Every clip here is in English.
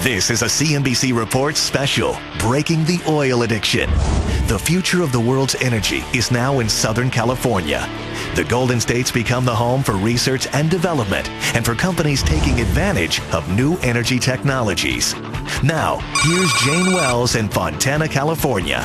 This is a CNBC Report special, Breaking the Oil Addiction. The future of the world's energy is now in Southern California. The Golden States become the home for research and development and for companies taking advantage of new energy technologies. Now, here's Jane Wells in Fontana, California.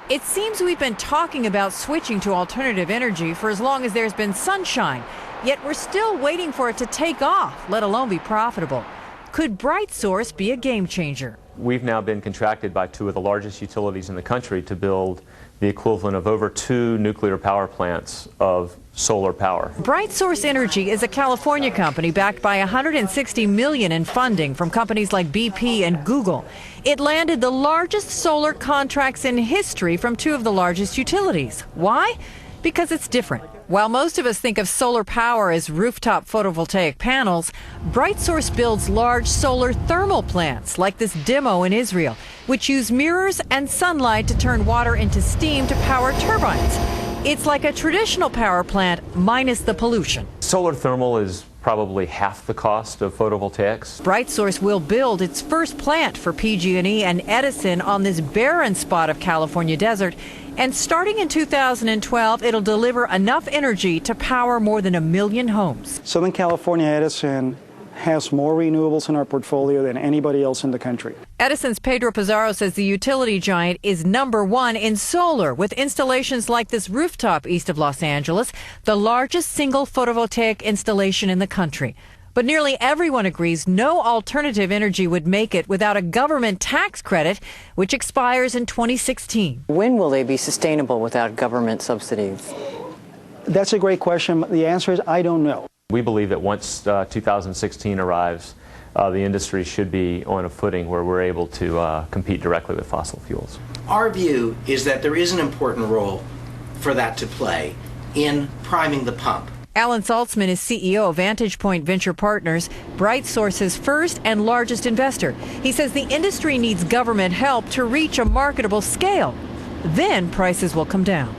It seems we've been talking about switching to alternative energy for as long as there's been sunshine, yet we're still waiting for it to take off, let alone be profitable. Could BrightSource be a game changer? We've now been contracted by two of the largest utilities in the country to build the equivalent of over 2 nuclear power plants of solar power. BrightSource Energy is a California company backed by $160 million in funding from companies like BP and Google. It landed the largest solar contracts in history from two of the largest utilities. Why? Because it's different. While most of us think of solar power as rooftop photovoltaic panels, BrightSource builds large solar thermal plants like this demo in Israel, which use mirrors and sunlight to turn water into steam to power turbines. It's like a traditional power plant minus the pollution. Solar thermal is probably half the cost of photovoltaics. BrightSource will build its first plant for PG&E and Edison on this barren spot of California desert. And starting in 2012, it'll deliver enough energy to power more than 1 million homes. Southern California Edison has more renewables in our portfolio than anybody else in the country. Edison's Pedro Pizarro says the utility giant is #1 in solar, with installations like this rooftop east of Los Angeles, the largest single photovoltaic installation in the country. But nearly everyone agrees no alternative energy would make it without a government tax credit, which expires in 2016. When will they be sustainable without government subsidies? That's a great question. The answer is I don't know. We believe that once 2016 arrives, the industry should be on a footing where we're able to compete directly with fossil fuels. Our view is that there is an important role for that to play in priming the pump. Alan Saltzman is CEO of Vantage Point Venture Partners, BrightSource's first and largest investor. He says the industry needs government help to reach a marketable scale. Then prices will come down.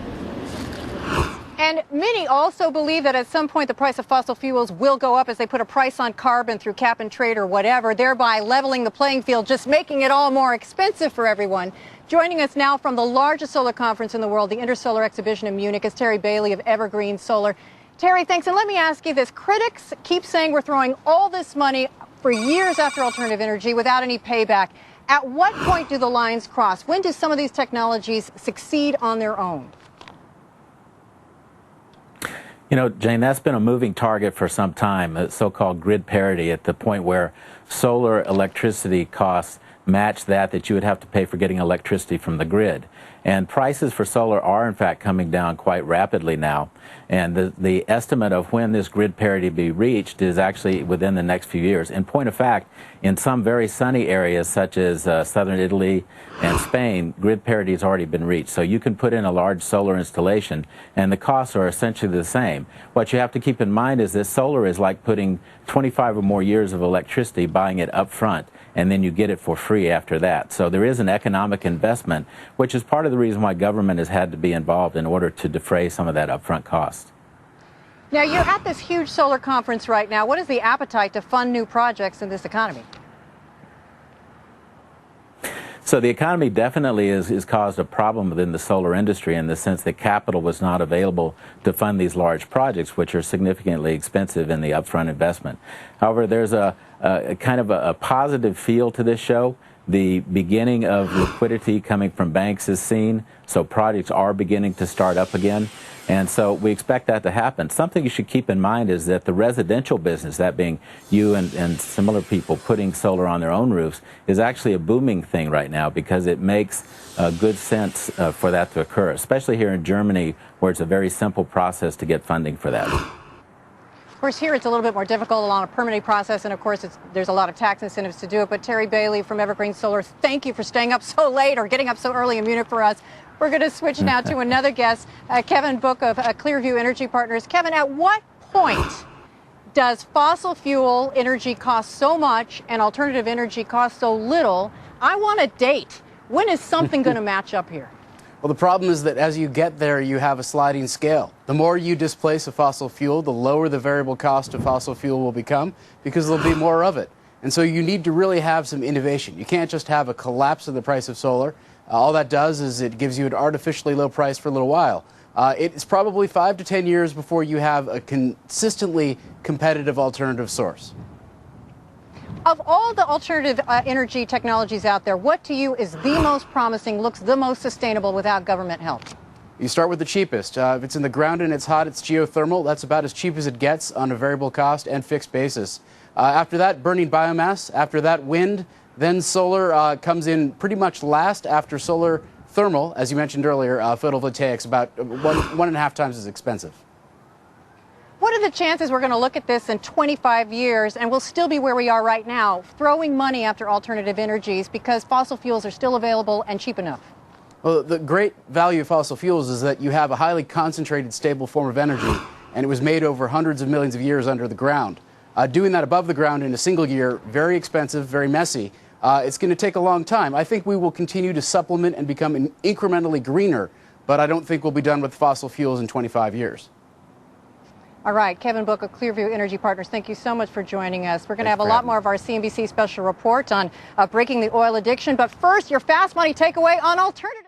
And many also believe that at some point the price of fossil fuels will go up as they put a price on carbon through cap and trade or whatever, thereby leveling the playing field, just making it all more expensive for everyone. Joining us now from the largest solar conference in the world, the Intersolar Exhibition in Munich, is Terry Bailey of Evergreen Solar. Terry, thanks. And let me ask you this. Critics keep saying we're throwing all this money for years after alternative energy without any payback. At what point do the lines cross? When do some of these technologies succeed on their own? You know, Jane, that's been a moving target for some time, so-called grid parity, at the point where solar electricity costs match that you would have to pay for getting electricity from the grid. And prices for solar are, in fact, coming down quite rapidly now. And the estimate of when this grid parity be reached is actually within the next few years. In point of fact, in some very sunny areas, such as southern Italy and Spain, grid parity has already been reached. So you can put in a large solar installation, and the costs are essentially the same. What you have to keep in mind is that solar is like putting 25 or more years of electricity, buying it up front, and then you get it for free after that. So there is an economic investment, which is part of the reason why government has had to be involved in order to defray some of that upfront cost. Now, you're at this huge solar conference right now. What is the appetite to fund new projects in this economy? So the economy definitely has caused a problem within the solar industry in the sense that capital was not available to fund these large projects, which are significantly expensive in the upfront investment. However, there's a kind of a positive feel to this show. The beginning of liquidity coming from banks is seen, so projects are beginning to start up again. And so we expect that to happen. Something you should keep in mind is that the residential business, that being you and similar people putting solar on their own roofs, is actually a booming thing right now because it makes good sense for that to occur, especially here in Germany, where it's a very simple process to get funding for that. Of course, here it's a little bit more difficult along a permitting process, and of course there's a lot of tax incentives to do it. But Terry Bailey from Evergreen Solar, thank you for staying up so late or getting up so early in Munich for us. We're going to switch now to another guest, Kevin Book of Clearview Energy Partners. Kevin, at what point does fossil fuel energy cost so much and alternative energy cost so little? I want a date. When is something going to match up here? Well, the problem is that as you get there, you have a sliding scale. The more you displace a fossil fuel, the lower the variable cost of fossil fuel will become because there'll be more of it. And so you need to really have some innovation. You can't just have a collapse of the price of solar. All that does is it gives you an artificially low price for a little while. It's probably 5 to 10 years before you have a consistently competitive alternative source. Of all the alternative energy technologies out there, what to you is the most promising, looks the most sustainable without government help? You start with the cheapest. If it's in the ground and it's hot, it's geothermal. That's about as cheap as it gets on a variable cost and fixed basis. After that, burning biomass. After that, wind. Then solar comes in pretty much last after solar thermal. As you mentioned earlier, photovoltaics about one and a half times as expensive. What are the chances we're going to look at this in 25 years and we'll still be where we are right now, throwing money after alternative energies because fossil fuels are still available and cheap enough? Well, the great value of fossil fuels is that you have a highly concentrated, stable form of energy, and it was made over hundreds of millions of years under the ground. Doing that above the ground in a single year, very expensive, very messy. It's going to take a long time. I think we will continue to supplement and become incrementally greener, but I don't think we'll be done with fossil fuels in 25 years. All right, Kevin Book of Clearview Energy Partners, thank you so much for joining us. We're going to have a lot more of our CNBC special report on breaking the oil addiction. But first, your fast money takeaway on alternative.